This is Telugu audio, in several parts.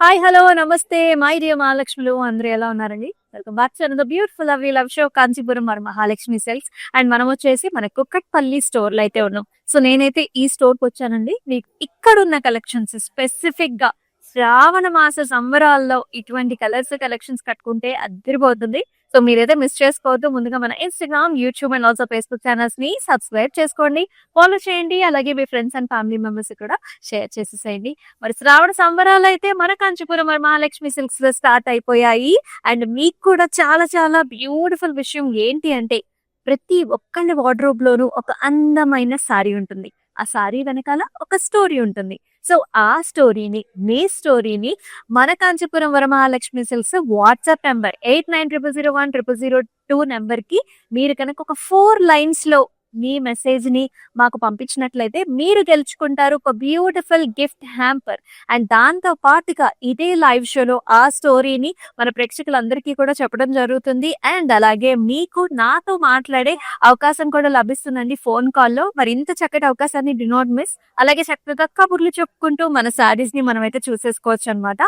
హాయ్ హలో నమస్తే మై డియర్ మహాలక్ష్మిలు అందరూ ఎలా ఉన్నారండి? Welcome back to another beautiful lovely love show Kanchipuram మరి మహాలక్ష్మి సెల్స్. అండ్ మనం వచ్చేసి మన కుక్కట్పల్లి స్టోర్లో అయితే ఉన్నాం. సో నేనైతే ఈ స్టోర్కి వచ్చానండి. మీకు ఇక్కడున్న కలెక్షన్స్ స్పెసిఫిక్ గా శ్రావణ మాస సంబరాల్లో ఇటువంటి కలెక్షన్స్ కట్టుకుంటే అదిరిపోతుంది. సో మీరైతే మిస్ చేసుకోవద్దు. ముందుగా మన Instagram, YouTube and also Facebook channels ని సబ్స్క్రైబ్ చేసుకోండి, ఫాలో చేయండి. అలాగే మీ ఫ్రెండ్స్ అండ్ ఫ్యామిలీ మెంబర్స్ కూడా షేర్ చేసేసేయండి. మరి శ్రావణ సంబరాలు అయితే మన కాంచీపురం మరి మహాలక్ష్మి సిల్క్స్ లో స్టార్ట్ అయిపోయాయి. అండ్ మీకు కూడా చాలా చాలా బ్యూటిఫుల్ విషయం ఏంటి అంటే ప్రతి ఒక్కళ్ళ వార్డ్రోబ్ లోనూ ఒక అందమైన సారీ ఉంటుంది. ఆ సారీ వెనకాల ఒక స్టోరీ ఉంటుంది. సో ఆ స్టోరీని మన Kanchipuram Varamahalakshmi silks WhatsApp number 8900010002 number కి మీరు కనుక ఒక 4 లైన్స్ లో మీ మెసేజ్ ని మాకు పంపించినట్లయితే మీరు గెలుచుకుంటారు ఒక బ్యూటిఫుల్ గిఫ్ట్ హ్యాంపర్. అండ్ దాంతో పాటుగా ఇదే లైవ్ షోలో ఆ స్టోరీని మన ప్రేక్షకులందరికీ కూడా చెప్పడం జరుగుతుంది. అండ్ అలాగే మీకు నాతో మాట్లాడే అవకాశం కూడా లభిస్తుందండి ఫోన్ కాల్లో. మరి ఇంత చక్కటి అవకాశాన్ని డి నాట్ మిస్. అలాగే చక్కగా కబుర్లు చెప్పుకుంటూ మన శారీస్ ని మనం అయితే చూసేసుకోవచ్చు అనమాట.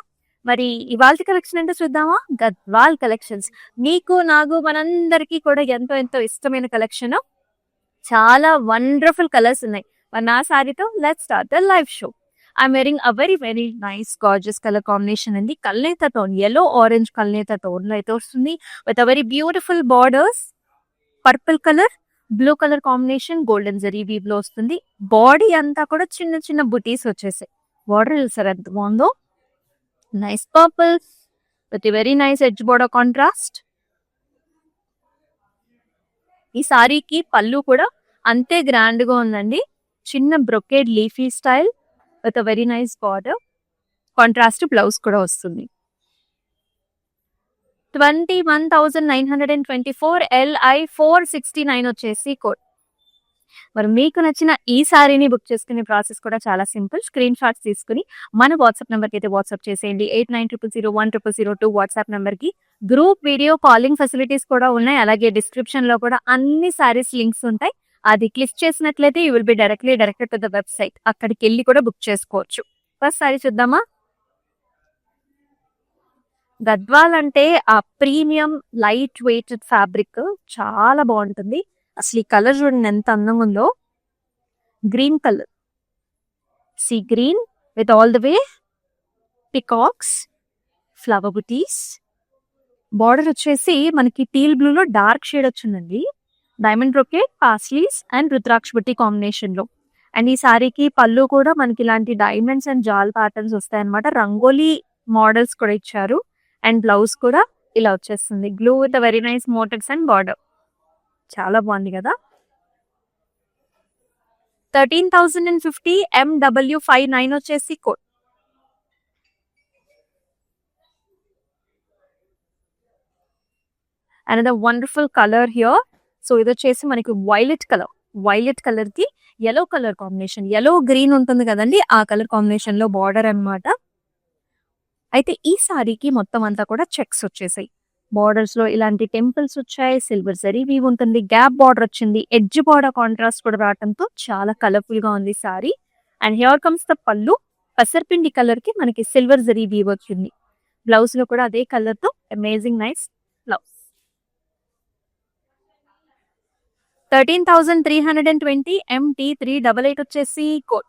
మరి ఇవాళ కలెక్షన్ అంటే చూద్దామా? గద్వాల్ కలెక్షన్స్. నీకు నాకు మనందరికీ కూడా ఎంతో ఎంతో ఇష్టమైన కలెక్షన్. చాలా వండర్ఫుల్ కలర్స్ ఉన్నాయి. మరి నా సారీతో let's start the live show. I'm wearing a very very nice gorgeous colour combination అండి. కల్నేత టోన్, ఎల్లో ఆరెంజ్ కల్నేత టోన్ లో అయితే వస్తుంది with a very beautiful borders. Purple colour, blue colour combination, golden zari weave లో వస్తుంది. బాడీ అంతా కూడా చిన్న చిన్న బుటీస్ వచ్చేసాయి. బార్డర్ చూసారు ఎంత బాగుందో. Nice purples with very nice edge border contrast. ఈ సారీకి పళ్ళు కూడా అంతే గ్రాండ్ గా ఉందండి. చిన్న brocade leafy style with very nice border. Contrast blouse కూడా వస్తుంది. 21,924 LI 469 వచ్చేసి కోడ్. మరి మీకు నచ్చిన ఈ సారీని బుక్ చేసుకునే ప్రాసెస్ కూడా చాలా సింపుల్. స్క్రీన్ షాట్స్ తీసుకుని మన వాట్సాప్ నెంబర్కి అయితే వాట్సాప్ చేసేయండి. 8900010002 వాట్సాప్ నెంబర్ కి. గ్రూప్ వీడియో కాలింగ్ ఫెసిలిటీస్ కూడా ఉన్నాయి. అలాగే డిస్క్రిప్షన్ లో కూడా అన్ని సారీస్ లింక్స్ ఉంటాయి. అది క్లిక్ చేసినట్లయితే you will be directed to the website. అక్కడికి వెళ్ళి కూడా బుక్ చేసుకోవచ్చు. ఫస్ట్ సారీ చూద్దామా? గద్వాల్ అంటే ఆ ప్రీమియం లైట్ వెయిటెడ్ ఫ్యాబ్రిక్ చాలా బాగుంటుంది. అసలు ఈ కలర్ చూడండి ఎంత అందంగా ఉందో. Green colour, sea green with all the way peacocks, flower బుటీస్. బార్డర్ వచ్చేసి మనకి టీల్ బ్లూ లో డార్క్ షేడ్ వచ్చిందండి. డైమండ్ బ్రొకేట్, పాస్లీస్ అండ్ రుద్రాక్ష బుట్టి కాంబినేషన్ లో. అండ్ ఈ సారీకి పళ్ళు కూడా మనకి ఇలాంటి డైమండ్స్ అండ్ జాల్ ప్యాటర్న్స్ వస్తాయి అనమాట. రంగోలీ మోడల్స్ కూడా ఇచ్చారు. అండ్ బ్లౌజ్ కూడా ఇలా వచ్చేస్తుంది. Blue with very nice motifs and border. చాలా బాగుంది కదా. 13,050 MW59 వచ్చేసి కోడ్. Another wonderful colour here. So ఇది వచ్చేసి మనకి వైలెట్ కలర్ కి yellow colour combination. yellow green ఉంటుంది కదండి, ఆ కలర్ కాంబినేషన్ లో బార్డర్ అన్నమాట. అయితే ఈ సారీకి మొత్తం అంతా కూడా చెక్స్ వచ్చేసాయి. బార్డర్స్ లో ఇలాంటి టెంపుల్స్ వచ్చాయి. సిల్వర్ జరీ వీవ్ ఉంటుంది. గ్యాప్ బార్డర్ వచ్చింది. ఎడ్జ్ బార్డర్ కాంట్రాస్ట్ కూడా రావడంతో చాలా కలర్ఫుల్ గా ఉంది sorry. And here comes the పళ్ళు. పసర్పిండి కలర్ కి మనకి సిల్వర్ జరీ వీవ్ వచ్చింది. బ్లౌజ్ లో కూడా అదే కలర్ తో అమేజింగ్ నైస్ బ్లౌజ్. 13,320 MT388 వచ్చేసి కోడ్.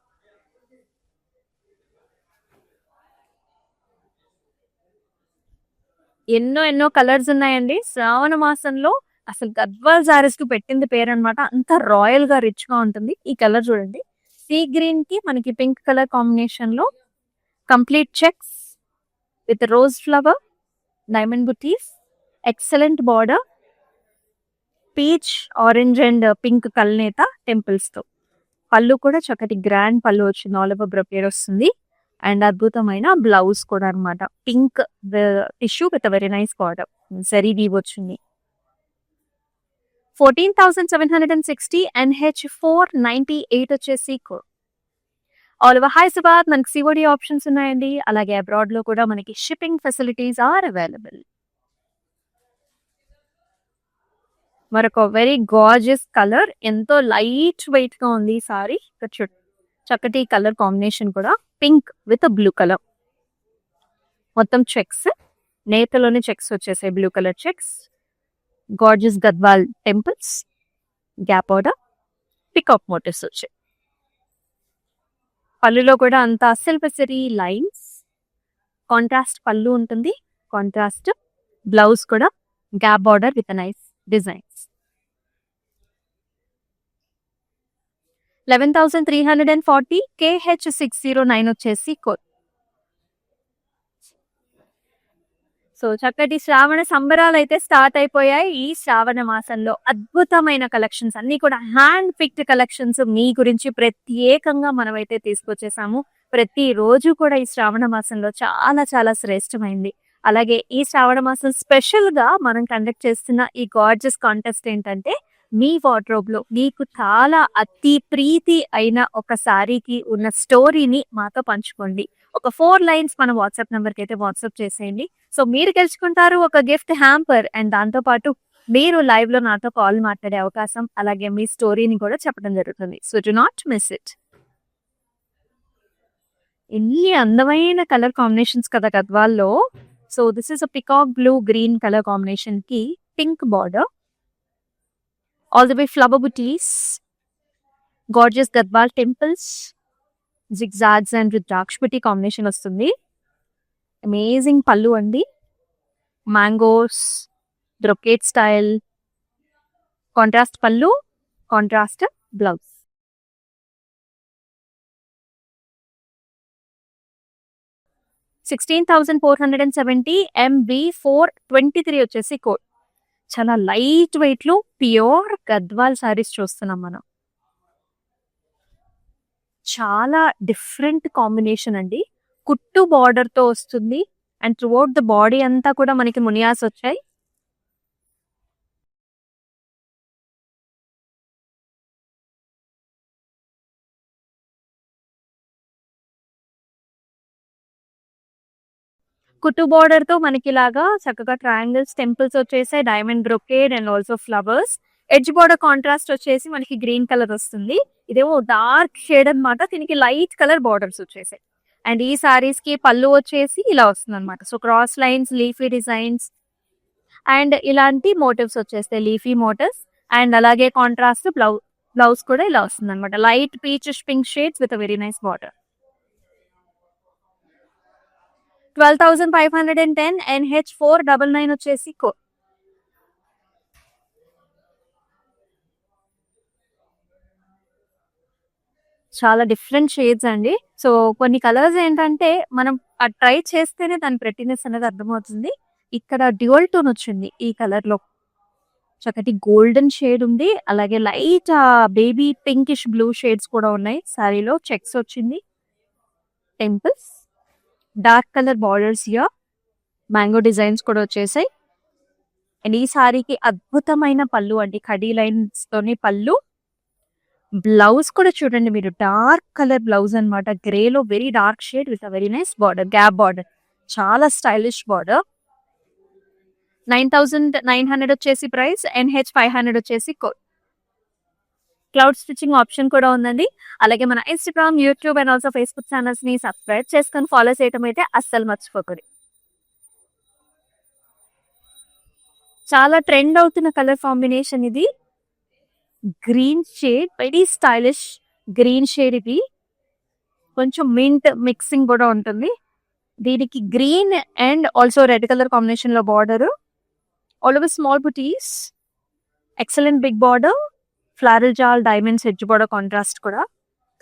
ఎన్నో కలర్స్ ఉన్నాయండి. శ్రావణ మాసంలో అసలు గద్వాల్ సారీస్ కు పెట్టింది పేరు అనమాట. అంత రాయల్ గా రిచ్ గా ఉంటుంది. ఈ కలర్ చూడండి. సీ గ్రీన్ కి మనకి పింక్ కలర్ కాంబినేషన్ లో complete checks with rose flower, diamond బుటీస్, excellent border, peach, orange and pink కల్నేత టెంపుల్స్ తో. పళ్ళు కూడా చక్కటి గ్రాండ్ పళ్ళు వచ్చింది. ఆల్ ఓవర్ బ్రొకేడ్ వస్తుంది. అండ్ అద్భుతమైన బ్లౌజ్ కూడా అనమాట. Pink tissue with very nice border, zari weave వచ్చింది. 14,760 NH 498 వచ్చేసి కోడ్. ఆల్ ఓవర్ హైదరాబాద్ మనకి సిఓడి ఆప్షన్స్ ఉన్నాయండి. అలాగే అబ్రాడ్ లో కూడా మనకి షిప్పింగ్ ఫెసిలిటీస్ ఆర్ అవైలబుల్. మరొక వెరీ గార్జియస్ కలర్. ఎంతో లైట్ వెయిట్ గా ఉంది ఈ సారీ. చక్కటి కలర్ కాంబినేషన్ కూడా పింక్ విత్ బ్లూ కలర్. మొత్తం చెక్స్, నేతలోనే చెక్స్ వచ్చేసాయి, blue colour checks, gorgeous Gadwal temples, gap border, peacock motifs వచ్చాయి. పళ్ళులో కూడా అంతా సిల్వరీ లైన్స్, కాంట్రాస్ట్ పళ్ళు ఉంటుంది, కాంట్రాస్ట్ బ్లౌజ్ కూడా gap border with nice designs. 11,340 KH609 వచ్చేసి కోడ్. సో చక్కటి శ్రావణ సంబరాలు అయితే స్టార్ట్ అయిపోయాయి. ఈ శ్రావణ మాసంలో అద్భుతమైన కలెక్షన్స్ అన్ని కూడా హ్యాండ్ పిక్డ్ కలెక్షన్స్ మీ గురించి ప్రత్యేకంగా మనమైతే తీసుకొచ్చేసాము. ప్రతి రోజు కూడా ఈ శ్రావణ మాసంలో చాలా చాలా శ్రేష్టమైంది. అలాగే ఈ శ్రావణ మాసం స్పెషల్ గా మనం కండక్ట్ చేస్తున్న ఈ గార్జియస్ కాంటెస్ట్ ఏంటంటే, మీ వార్డ్రోబ్ లో మీకు చాలా అతి ప్రీతి అయిన ఒక శారీకి ఉన్న స్టోరీని మాతో పంచుకోండి. ఒక 4 లైన్స్ మన వాట్సాప్ నెంబర్ కి అయితే వాట్సాప్ చేసేయండి. సో మీరు గెలుచుకుంటారు ఒక గిఫ్ట్ హ్యాంపర్, అండ్ దాంతో పాటు మీరు లైవ్ లో నాతో కాల్ మాట్లాడే అవకాశం, అలాగే మీ స్టోరీని కూడా చెప్పడం జరుగుతుంది. So do not miss it. ఎన్ని అందమైన కలర్ కాంబినేషన్స్ కదా గద్వాల్లో. So this is a peacock blue green colour combination కి pink border, all the way flower బుటీస్, gorgeous Gadwal temples, zigzags and రుద్రాక్షపతి కాంబినేషన్ వస్తుంది. అమేజింగ్ పళ్ళు అండి, మ్యాంగోస్, బ్రొకేట్ స్టైల్, కాంట్రాస్ట్ పళ్ళు, కాంట్రాస్ట్ బ్లౌజ్. $16,470 MB423 వచ్చేసి కోడ్. చాలా లైట్ వెయిట్ లో ప్యూర్ గద్వాల్ సారీస్ చూస్తున్నాం మనం. చాలా డిఫరెంట్ కాంబినేషన్ అండి. కుట్టు బార్డర్ తో వస్తుంది, అండ్ త్రూఅవుట్ ద బాడీ అంతా కూడా మనకి మునియాస్ వచ్చాయి. కుట్టు బార్డర్ తో మనకి ఇలాగా చక్కగా ట్రయాంగిల్స్, టెంపుల్స్ వచ్చేసాయి, diamond brocade and also flowers. Edge border contrast వచ్చేసి మనకి గ్రీన్ కలర్ వస్తుంది. ఇదేమో డార్క్ షేడ్ అన్నమాట, దీనికి లైట్ కలర్ బార్డర్స్ వచ్చేసాయి. అండ్ ఈ సారీస్ కి పళ్ళు వచ్చేసి ఇలా వస్తుంది అనమాట. So cross lines, leafy designs and ఇలాంటి మోటివ్స్ వచ్చేస్తాయి, లీఫీ మోటివ్స్. అండ్ అలాగే కాంట్రాస్ట్ బ్లౌజ్ కూడా ఇలా వస్తుంది అనమాట, light peach pink shades with very nice border. 12,510 NH499 వచ్చేసి కోడ్. చాలా డిఫరెంట్ షేడ్స్ అండి. సో కొన్ని కలర్స్ ఏంటంటే మనం ట్రై చేస్తేనే దాని ప్రెట్టినెస్ అనేది అర్థమవుతుంది. ఇక్కడ డ్యూయల్ టోన్ వచ్చింది ఈ కలర్ లో, చక్కటి గోల్డెన్ షేడ్ ఉంది, అలాగే light baby pinkish blue shades కూడా ఉన్నాయి. సారీలో చెక్స్ వచ్చింది, temples, dark colour borders, year mango designs కూడా వచ్చేసాయి. అండ్ ఈ సారీకి అద్భుతమైన పళ్ళు అండి, కడీ లైన్స్ తోని పళ్ళు. బ్లౌజ్ కూడా చూడండి మీరు, డార్క్ కలర్ బ్లౌజ్ అనమాట, గ్రేలో very dark shade with very nice border, gap border, చాలా స్టైలిష్ బార్డర్. 9,900 వచ్చేసి ప్రైస్, NH500 వచ్చేసి కోడ్. క్లౌడ్ స్టిచ్చింగ్ ఆప్షన్ కూడా ఉందండి. అలాగే మన Instagram, YouTube and also Facebook channels ని సబ్స్క్రైబ్ చేసుకొని ఫాలో చేయడం అయితే అస్సలు మర్చిపోకూడదు. చాలా ట్రెండ్ అవుతున్న కలర్ కాంబినేషన్ ఇది, green shade, very stylish green shade. ఇది కొంచెం మింట్ మిక్సింగ్ కూడా ఉంటుంది. దీనికి green and also red colour combination లో బార్డర్, ఆల్ ఓవర్ స్మాల్ బుటీస్, ఎక్సలెంట్ బిగ్ బార్డర్, ఫ్లారల్ జాల్, డైమండ్స్, ఎడ్జ్ బార్డర్ కాంట్రాస్ట్ కూడా.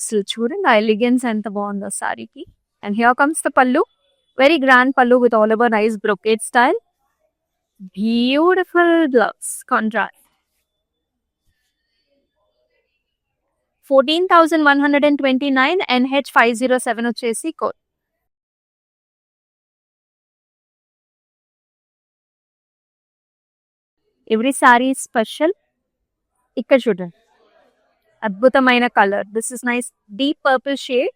అసలు చూడండి ఆ ఎలిగెన్స్ ఎంత బాగుందో సారీకి. అండ్ హియర్ కమ్స్ ద పళ్ళు, వెరీ గ్రాండ్ పళ్ళు with all over nice brocade style, beautiful blouse contrast. 14,129 NH507 వచ్చేసి కోడ్. Every sorry special. ఇక్కడ చూడండి అద్భుతమైన colour, this is nice deep purple shade,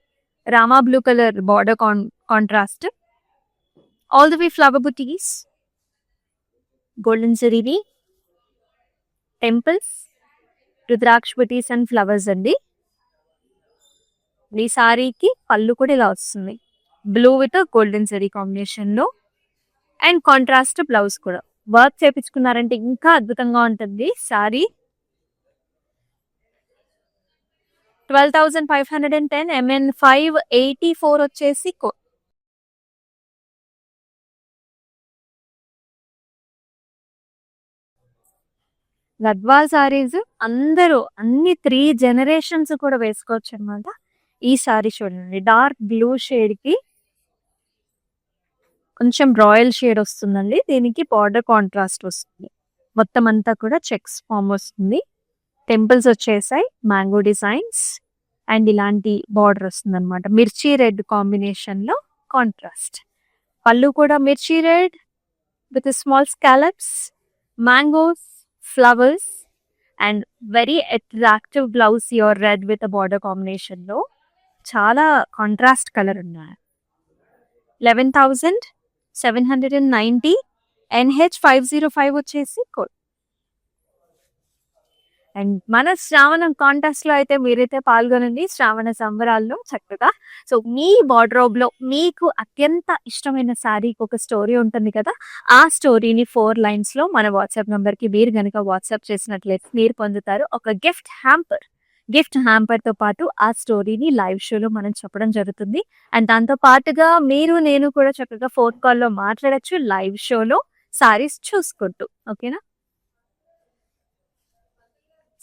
Rama blue colour border contrast, all the way flower buttis, golden జరీని, temples, rudraksha buttis and flowers అండి. ఈ సారీకి పళ్ళు కూడా ఇలా వస్తుంది, blue with golden zari combination లో అండ్ కాంట్రాస్ట్ బ్లౌజ్ కూడా వర్క్ చేపించుకున్నారంటే ఇంకా అద్భుతంగా ఉంటుంది సారీ. 12,510 MN 584 వచ్చేసి గద్వాల్ సారీస్ అందరూ అన్ని 3 జనరేషన్స్ కూడా వేసుకోవచ్చు అనమాట. ఈ సారీ చూడండి, డార్క్ బ్లూ షేడ్ కి కొంచెం రాయల్ షేడ్ వస్తుందండి. దీనికి బార్డర్ కాంట్రాస్ట్ వస్తుంది. మొత్తం అంతా కూడా చెక్స్ ఫామ్ వస్తుంది. టెంపుల్స్ వచ్చేసాయి, మ్యాంగో డిజైన్స్ అండ్ ఇలాంటి బార్డర్ వస్తుంది అనమాట. మిర్చి రెడ్ కాంబినేషన్ లో కాంట్రాస్ట్. పళ్ళు కూడా మిర్చి red with small scallops, mangoes, flowers and very attractive blouse your red with border combination లో చాలా కాంట్రాస్ట్ కలర్ ఉన్నాయి. 11,790 NH 505 వచ్చేసి కోడ్. అండ్ మన శ్రావణం కాంటెస్ట్ లో అయితే మీరైతే పాల్గొనండి శ్రావణ సంబరాల్లో చక్కగా. సో మీ వార్డ్రోబ్ లో మీకు అత్యంత ఇష్టమైన శారీకి ఒక స్టోరీ ఉంటుంది కదా, ఆ స్టోరీని 4 లైన్స్ లో మన వాట్సాప్ నంబర్ కి మీరు గనుక వాట్సాప్ చేసినట్లయితే మీరు పొందుతారు ఒక గిఫ్ట్ హ్యాంపర్. గిఫ్ట్ హ్యాంపర్ తో పాటు ఆ స్టోరీని లైవ్ షోలో మనం చెప్పడం జరుగుతుంది. అండ్ దాంతో పాటుగా మీరు నేను కూడా చక్కగా ఫోన్ కాల్లో మాట్లాడచ్చు లైవ్ షోలో సారీస్ చూసుకుంటూ. ఓకేనా?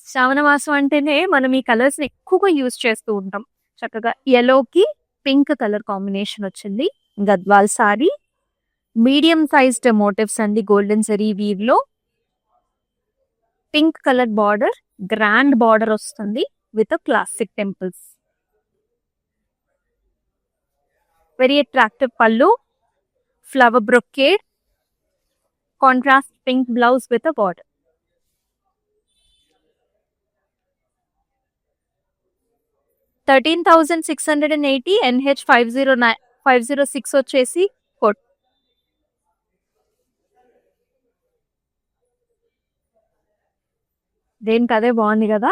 శ్రావణ మాసం అంటేనే మనం ఈ కలర్స్ ని ఎక్కువగా యూజ్ చేస్తూ ఉంటాం. చక్కగా ఎల్లోకి పింక్ కలర్ కాంబినేషన్ వచ్చింది. Gadwal sari, medium sized motifs అండి, గోల్డెన్ జరీ వీవ్ లో pink colour border, grand border వస్తుంది with classic temples. Very attractive పళ్ళు, flower brocade, contrast pink blouse with border. 13,680 NH 506 వచ్చేసి కోడ్. దేనికి అదే బాగుంది కదా.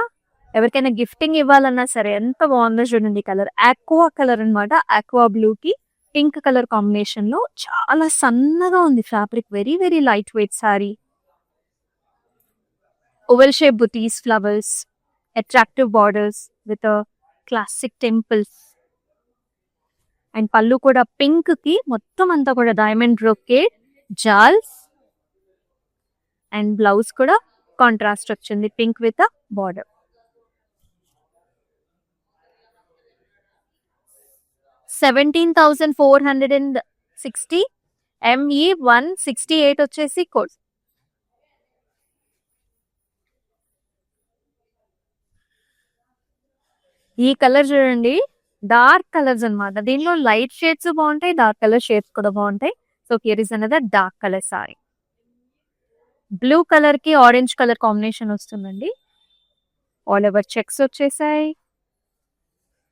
ఎవరికైనా గిఫ్టింగ్ ఇవ్వాలన్నా సరే ఎంత బాగుందో చూడండి. కలర్ ఆక్వా కలర్ అనమాట. ఆక్వా బ్లూ కి పింక్ కలర్ కాంబినేషన్ లో చాలా సన్నగా ఉంది fabric. Very very light weight sari. Oval shape బుటీస్, flowers, attractive borders with classic temples. And పళ్ళు కూడా పింక్ కి మొత్తం అంతా కూడా డైమండ్ బ్రొకేడ్, జాల్స్ అండ్ బ్లౌజ్ కూడా కాంట్రాస్ట్ వచ్చింది పింక్ విత్ బార్డర్. 17,460 ME 168 వచ్చేసి కోడ్. ఈ కలర్ చూడండి, డార్క్ కలర్స్ అన్నమాట. దీనిలో లైట్ షేడ్స్ బాగుంటాయి, డార్క్ కలర్ షేడ్స్ కూడా బాగుంటాయి. So here is another dark colour sorry. Blue colour కి ఆరెంజ్ కలర్ కాంబినేషన్ వస్తుందండి. ఆల్ ఓవర్ చెక్స్ వచ్చేసాయి.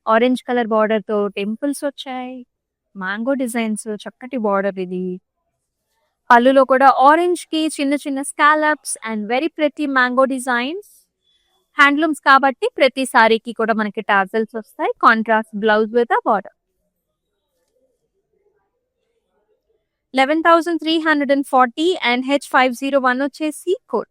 ఆరెంజ్ కలర్ బార్డర్ తో టెంపుల్స్ వచ్చాయి. మ్యాంగో డిజైన్స్, చక్కటి బార్డర్ ఇది. పళ్ళులో కూడా ఆరెంజ్ కి చిన్న చిన్న scallops and very pretty mango designs. Handlooms కాబట్టి ప్రతి సారీకి కూడా మనకి టాజల్స్ వస్తాయి. Contrast blouse with border. 11,340 NH 501 వచ్చేసి కోడ్.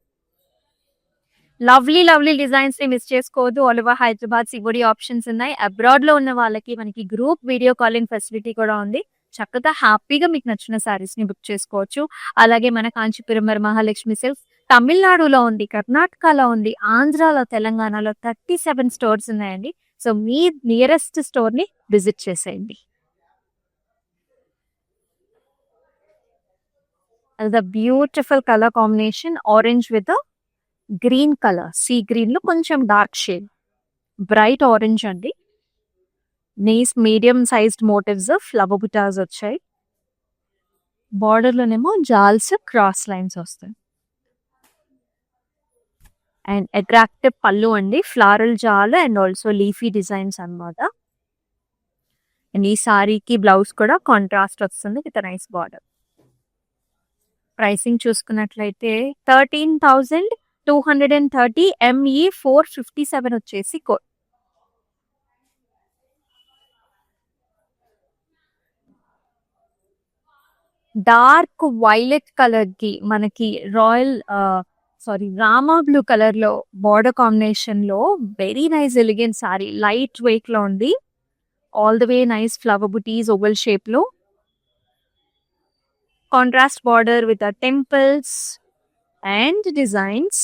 లవ్లీ లవ్లీ డిజైన్స్ ని మిస్ చేసుకోవద్దు. ఆల్ ఓవర్ హైదరాబాద్ సిబోడి ఆప్షన్స్ ఉన్నాయి. అబ్రాడ్ లో ఉన్న వాళ్ళకి మనకి గ్రూప్ వీడియో కాలింగ్ ఫెసిలిటీ కూడా ఉంది. చక్కగా హ్యాపీగా మీకు నచ్చిన సారీస్ ని బుక్ చేసుకోవచ్చు. అలాగే మన కాంచీపురం మహాలక్ష్మి సిల్క్స్ తమిళనాడులో ఉంది, కర్ణాటకలో ఉంది, ఆంధ్రాలో, తెలంగాణలో 37 స్టోర్స్ ఉన్నాయండి. సో మీ నియరెస్ట్ స్టోర్ ని విజిట్ చేసేయండి. The beautiful colour combination orange with green colour, sea green లో కొంచెం డార్క్ షేడ్, బ్రైట్ ఆరెంజ్ అండి. Nice medium sized motifs, flower బుటాస్ వచ్చాయి. బార్డర్ లోనేమో జాల్స్, క్రాస్ లైన్స్ వస్తాయి. అండ్ అట్రాక్టివ్ పళ్ళు అండి, ఫ్లారల్ జాల్ అండ్ ఆల్సో లీఫీ డిజైన్స్ అన్నమాట. అండ్ ఈ సారీకి బ్లౌజ్ కూడా కాంట్రాస్ట్ వస్తుంది విత్ నైస్ బార్డర్. ప్రైసింగ్ చూసుకున్నట్లయితే 13,230 ME 457 వచ్చేసి కోడ్. డార్క్ వైలెట్ కలర్ కి మనకి రాయల్ రామా బ్లూ కలర్ లో బార్డర్ కాంబినేషన్ లో very nice elegant sorry, light weight లో ఉంది. All the way nice flower buttis oval shape లో, contrast border with temples and designs.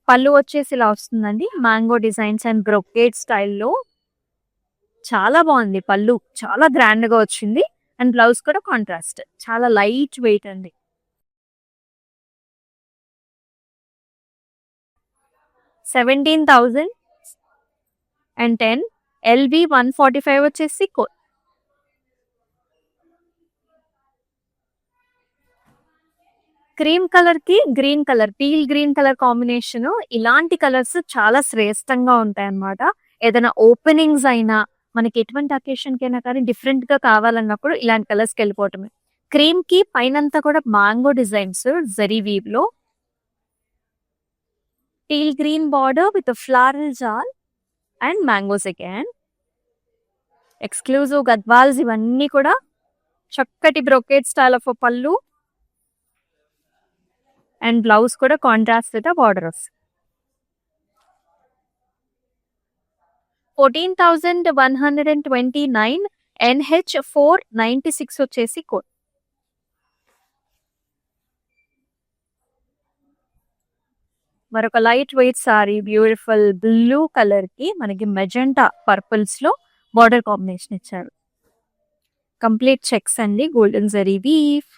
పళ్ళు వచ్చేసి ఇలా వస్తుందండి, మ్యాంగో డిజైన్స్ అండ్ బ్రొకేడ్ స్టైల్లో. చాలా బాగుంది పళ్ళు, చాలా గ్రాండ్ గా వచ్చింది. అండ్ బ్లౌజ్ కూడా కాంట్రాస్ట్, చాలా లైట్ వెయిట్ అండి. $17,010. LB 145 వచ్చేసి క్రీమ్ కలర్ కి green colour, peel green colour combination. ఇలాంటి కలర్స్ చాలా శ్రేష్టంగా ఉంటాయి అన్నమాట. ఏదైనా ఓపెనింగ్స్ అయినా, మనకి ఎటువంటి అకేషన్ కైనా కానీ డిఫరెంట్ గా కావాలన్నప్పుడు ఇలాంటి కలర్స్ కి వెళ్ళిపోవటమే. క్రీమ్ కి పైనంతా కూడా మ్యాంగో డిజైన్స్ జరీ వీవ్ లో, teal green border with floral జాల్ and mangoes again. Exclusive Gadwals ఇవన్నీ కూడా, చక్కటి బ్రొకేట్ స్టైల్ ఆఫ్ పళ్ళు అండ్ బ్లౌజ్ కూడా కాంట్రాస్ట్ విత్ బార్డర్ వస్తుంది. 14,129. NH 496 వచ్చేసి కోడ్. మరొక light weight sari, beautiful blue colour కి మనకి మెజెంటా పర్పుల్స్ లో బార్డర్ కాంబినేషన్ ఇచ్చారు. కంప్లీట్ చెక్స్ అండి, golden zari weave,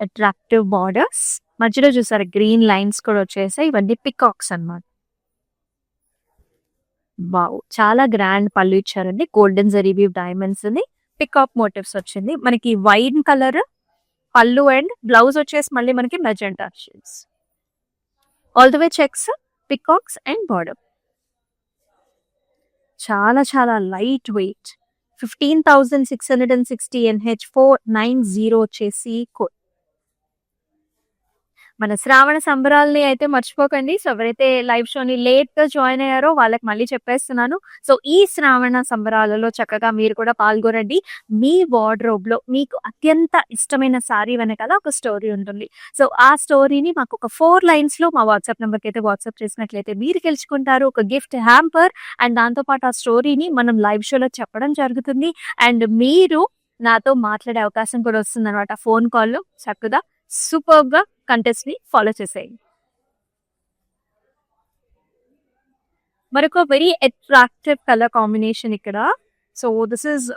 attractive borders. మధ్యలో చూసారు గ్రీన్ లైన్స్ కూడా వచ్చేసాయి, ఇవన్నీ పికాక్స్ అన్నమాట. వావ్, చాలా గ్రాండ్ పళ్ళు ఇచ్చారండి, గోల్డెన్ జరీ వీవ్ డైమండ్స్ ని పికాక్ మోటివ్స్ వచ్చింది. మనకి వైన్ కలర్ పళ్ళు అండ్ బ్లౌజ్ వచ్చేసి మళ్ళీ మనకి magenta shades. All the way checks, peacocks and border. చాలా చాలా లైట్ వెయిట్. 15,660. NH 490 వచ్చేసి కోడ్. మన శ్రావణ సంబరాల్ని అయితే మర్చిపోకండి. సో ఎవరైతే లైవ్ షోని లేట్ గా జాయిన్ అయ్యారో వాళ్ళకి మళ్ళీ చెప్పేస్తున్నాను. సో ఈ శ్రావణ సంబరాలలో చక్కగా మీరు కూడా పాల్గొనండి. మీ వార్డ్రోబ్ లో మీకు అత్యంత ఇష్టమైన సారీ వెనకాల ఒక స్టోరీ ఉంటుంది. సో ఆ స్టోరీని మాకు ఒక 4 లైన్స్ లో మా వాట్సాప్ నెంబర్ కి అయితే వాట్సాప్ చేసినట్లయితే మీరు గెలుచుకుంటారు ఒక గిఫ్ట్ హ్యాంపర్. అండ్ దాంతో పాటు ఆ స్టోరీని మనం లైవ్ షోలో చెప్పడం జరుగుతుంది. అండ్ మీరు నాతో మాట్లాడే అవకాశం కూడా వస్తుంది అనమాట, ఫోన్ కాల్లో. చక్కగా సూపర్ గా కంటెస్ట్ ని ఫాలో చేసేయండి. మరొక వెరీ అట్రాక్టివ్ కలర్ కాంబినేషన్ ఇక్కడ. So this is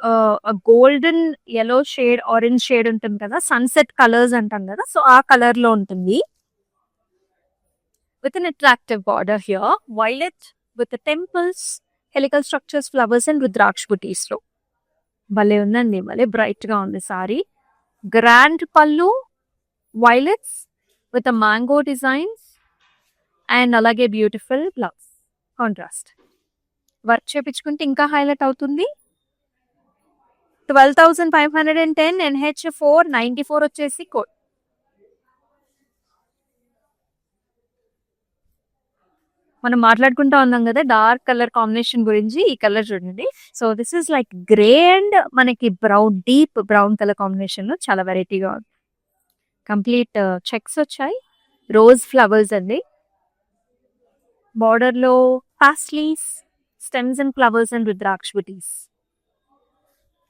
golden yellow shade, orange shade ఉంటుంది కదా, సన్సెట్ కలర్స్ అంటాం కదా, సో ఆ కలర్ లో ఉంటుంది. With an attractive border here, violet with temples, helical structures, flowers and rudraksha బుటీస్ లో. భలే ఉందండి, భలే బ్రైట్ గా ఉంది సారీ. గ్రాండ్ పళ్ళు, violets with mango designs and అలాగే బ్యూటిఫుల్ బ్లౌజ్ కాంట్రాస్ట్. వర్క్ చేపించుకుంటే ఇంకా హైలైట్ అవుతుంది. 12,510. NH 494 వచ్చేసి కోడ్. మనం మాట్లాడుకుంటా ఉన్నాం కదా డార్క్ కలర్ కాంబినేషన్ గురించి. ఈ కలర్ చూడండి. So this is like grey and మనకి brown, deep brown colour combination లో చాలా వెరైటీగా ఉంది. కంప్లీట్ చెక్స్ వచ్చాయి, రోజ్ ఫ్లవర్స్ అండి. బార్డర్ లో paisleys, stems and flowers and rudraksha బుటీస్.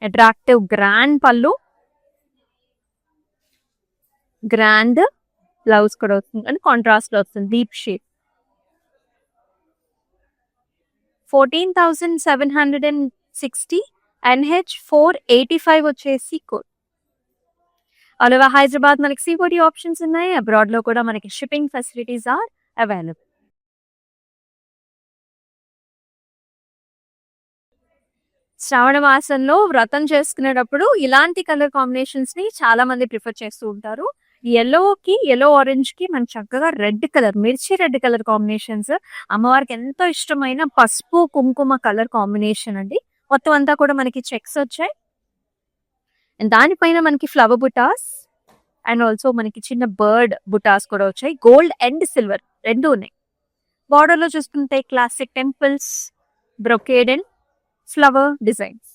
అట్రాక్టివ్ గ్రాండ్ పళ్ళు, గ్రాండ్ బ్లౌజ్ కూడా వస్తుంది అండ్ కాంట్రాస్ట్ లో వస్తుంది, డీప్ షేప్. 14,760. NH 485 వచ్చేసి కోడ్. ఆల్ ఓవర్ హైదరాబాద్ మనకి COD ఆప్షన్స్ ఉన్నాయి. అబ్రాడ్ లో కూడా మనకి షిప్పింగ్ ఫెసిలిటీస్ ఆర్ అవైలబుల్. శ్రావణ మాసంలో వ్రతం చేసుకునేటప్పుడు ఇలాంటి కలర్ కాంబినేషన్స్ ని చాలా మంది ప్రిఫర్ చేస్తూ ఉంటారు. yellow ఆరెంజ్ కి మనకి చక్కగా రెడ్ కలర్, మిర్చి రెడ్ కలర్ కాంబినేషన్స్. అమ్మవారికి ఎంతో ఇష్టమైన పసుపు కుంకుమ కలర్ కాంబినేషన్ అండి. మొత్తం అంతా కూడా మనకి చెక్స్ వచ్చాయి. అండ్ దానిపైన మనకి ఫ్లవర్ బుటాస్ అండ్ ఆల్సో మనకి చిన్న బర్డ్ బుటాస్ కూడా వచ్చాయి. గోల్డ్ అండ్ సిల్వర్ రెండు ఉన్నాయి. బార్డర్ లో చూసుకుంటే classic temples, brocade and flower designs.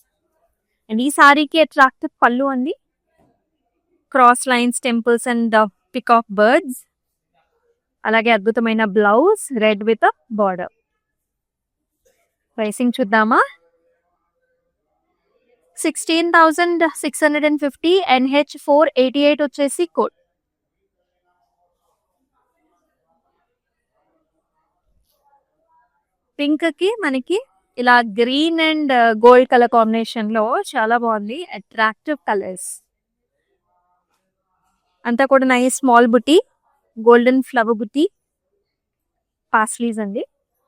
And ఈ సారీకి అట్రాక్టివ్ పళ్ళు అండి, cross lines, temples and peacock birds. అలాగే అద్భుతమైన blouse red with border. Pricing చూద్దామా? 16,650. NH 488 వచ్చేసి కోడ్. పింక్ కి మనకి ఇలా green and gold colour combination లో చాలా బాగుంది. అట్రాక్టివ్ కలర్స్ అంతా కూడా నైస్ స్మాల్ బుటీ, గోల్డెన్ ఫ్లవర్ బుటీ, పాస్లీస్ అండి.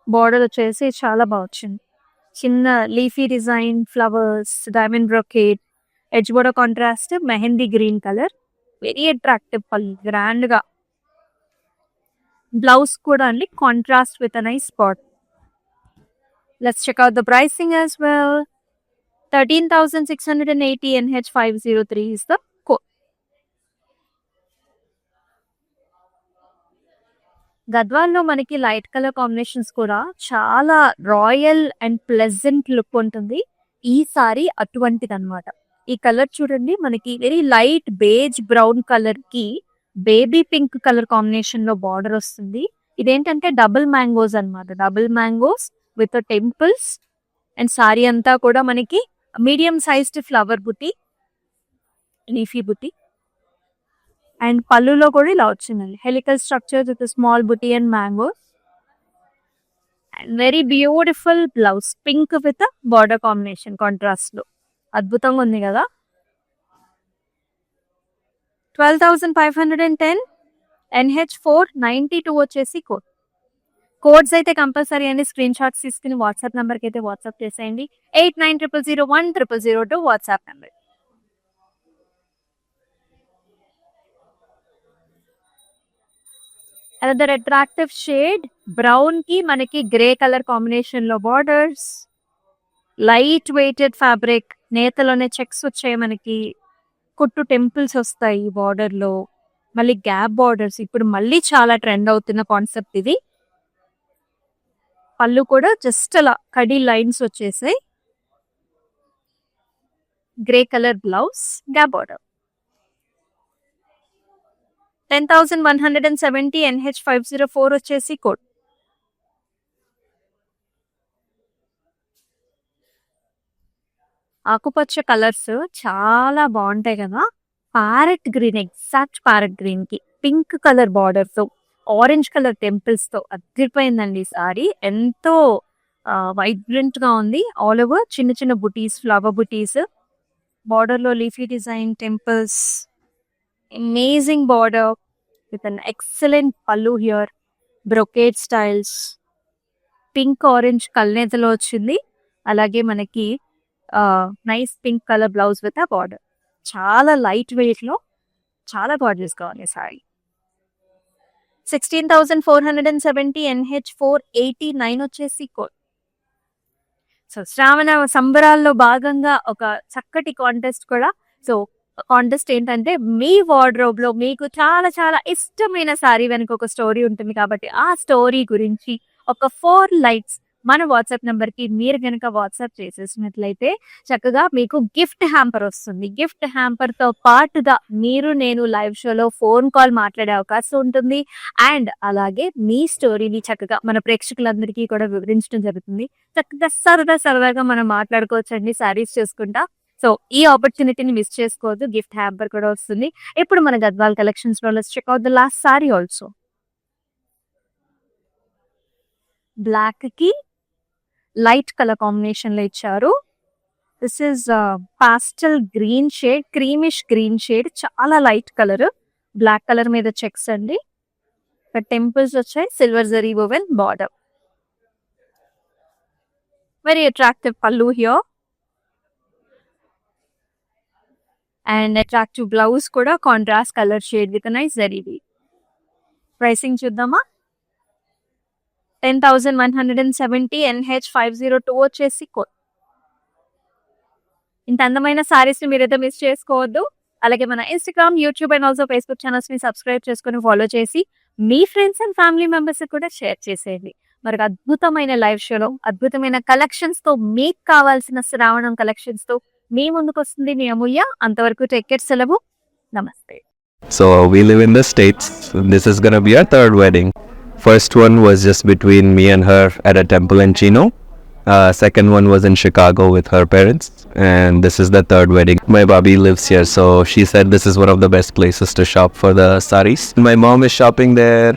బార్డర్ వచ్చేసి చాలా బాగా వచ్చింది. చిన్న leafy design, flowers, diamond brocade, edge border contrast, mehndi green colour. Very attractive పళ్ళు, గ్రాండ్ గా. బ్లౌజ్ కూడా అండి contrast with a nice spot. Let's check out the pricing as well. 13,680. NH 503 is the code. గద్వాల్లో మనకి లైట్ కలర్ కాంబినేషన్స్ కూడా చాలా రాయల్ అండ్ ప్లెజెంట్ లుక్ ఉంటుంది. ఈ సారీ అటువంటిది అనమాట. ఈ కలర్ చూడండి, మనకి very light beige brown colour కి బేబీ పింక్ కలర్ కాంబినేషన్ లో బార్డర్ వస్తుంది. ఇదేంటంటే డబుల్ మ్యాంగోస్ అన్నమాట. Double mangoes with temples and sorry అంతా కూడా మనకి మీడియం సైజ్డ్ ఫ్లవర్ బుట్టి, లీఫీ బుట్టి. అండ్ పళ్ళులో కూడా ఇలా వచ్చిందండి, హెలికల్ స్ట్రక్చర్ విత్ స్మాల్ బుట్టి and mangoes. And very beautiful blouse, pink with border combination contrast లో. అద్భుతంగా ఉంది కదా. 12,510. NH 492 వచ్చేసి కోడ్. కోడ్స్ అయితే కంపల్సరీ అండి. స్క్రీన్ షాట్స్ తీసుకుని వాట్సాప్ నెంబర్ కి అయితే వాట్సాప్ చేసేయండి. 8900010002 WhatsApp number. Another attractive shade brown కి మనకి గ్రే కలర్ కాంబినేషన్ లో బార్డర్స్, లైట్ వెయిటెడ్ ఫ్యాబ్రిక్, నేతలోనే చెక్స్ వచ్చాయి మనకి, కుట్టు టెంపుల్స్ వస్తాయి బార్డర్ లో, మళ్ళీ గ్యాప్ బార్డర్స్. ఇప్పుడు మళ్ళీ చాలా ట్రెండ్ అవుతున్న కాన్సెప్ట్ ఇది. పళ్ళు కూడా జస్ట్ అలా కడి లైన్స్ వచ్చేసాయి. Grey colour blouse, gap border. 10,170. NH 504 వచ్చేసి కోడ్. ఆకుపచ్చ కలర్స్ చాలా బాగుంటాయి కదా. Parrot green, exact parrot green కి పింక్ కలర్ బార్డర్ తో, ఆరెంజ్ కలర్ టెంపుల్స్ తో అదిరిపోయిందండి ఈ సారీ. ఎంతో వైబ్రెంట్ గా ఉంది. ఆల్ ఓవర్ చిన్న చిన్న బుటీస్, ఫ్లవర్ బుటీస్, బార్డర్ లో leafy design, temples, amazing border with an excellent పళ్ళు here, brocade styles, pink orange కల్నేతలో వచ్చింది. అలాగే మనకి nice pink colour blouse with ఆ బార్డర్. చాలా లైట్ వెయిట్ లో చాలా గార్జియస్ గా ఉంది సారీ. 16,470. NH 489 వచ్చేసి కోడ్. సో శ్రావణ సంబరాల్లో భాగంగా ఒక చక్కటి కాంటెస్ట్ కూడా. సో కాంటెస్ట్ ఏంటంటే, మీ వార్డ్రోబ్ లో మీకు చాలా చాలా ఇష్టమైన సారీ వెనుక ఒక స్టోరీ ఉంటుంది కాబట్టి ఆ స్టోరీ గురించి ఒక 4 లైట్స్ మన వాట్సాప్ నెంబర్ కి మీరు కనుక వాట్సాప్ చేసేసినట్లయితే చక్కగా మీకు గిఫ్ట్ హ్యాంపర్ వస్తుంది. గిఫ్ట్ హ్యాంపర్ తో పాటుగా మీరు నేను లైవ్ షోలో ఫోన్ కాల్ మాట్లాడే అవకాశం ఉంటుంది. అండ్ అలాగే మీ స్టోరీని చక్కగా మన ప్రేక్షకులందరికీ కూడా వివరించడం జరుగుతుంది. చక్కగా సరదాగా మనం మాట్లాడుకోవచ్చండి సారీస్ చేసుకుంటా. సో ఈ ఆపర్చునిటీని మిస్ చేసుకోవద్దు. గిఫ్ట్ హ్యాంపర్ కూడా వస్తుంది. ఇప్పుడు మన గద్వాల్ కలెక్షన్స్ లో let's check out the last sari also. Black కి లైట్ కలర్ కాంబినేషన్ లో ఇచ్చారు. This is pastel green shade, creamish green shade, చాలా లైట్ కలర్. బ్లాక్ కలర్ మీద చెక్స్ అండి. టెంపుల్స్ వచ్చాయి, silver zari woven border. Very attractive పళ్ళు హియర్ అండ్ అట్రాక్టివ్ బ్లౌజ్ కూడా contrast colour shade with nice zari. Pricing చూద్దామా? 10,170. NH 502 వచ్చేసి కోడ్. ఇంత అందమైన సారీస్ ని మీరైతే మిస్ చేసుకోవద్దు. అలాగే మన Instagram, YouTube and also Facebook channels ని సబ్స్క్రైబ్ చేసుకుని ఫాలో చేసి మీ ఫ్రెండ్స్ అండ్ ఫ్యామిలీ మెంబర్స్ కూడా షేర్ చేసేయండి. మరి అద్భుతమైన లైవ్ షోలో అద్భుతమైన కలెక్షన్స్ తో మీకు కావాల్సిన శ్రావణం కలెక్షన్స్ తో మీ ముందుకు వస్తుంది మీ అమూల్య. అంతవరకు టేక్ కేర్, సెలవు, నమస్తే. So we live in the States. This is gonna be our third wedding. First one was just between me and her at a temple in Chino. Second one was in Chicago with her parents. And this is the third wedding. My Bobby lives here, so she said this is one of the best places to shop for the saris. My mom is shopping there.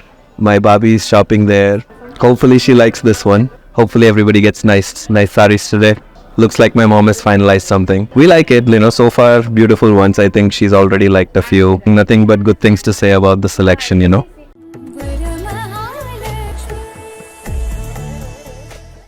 My Bobby is shopping there. Hopefully she likes this one. Hopefully everybody gets nice saris today. Looks like my mom has finalized something. We like it, so far beautiful ones. I think she's already liked a few. Nothing but good things to say about the selection,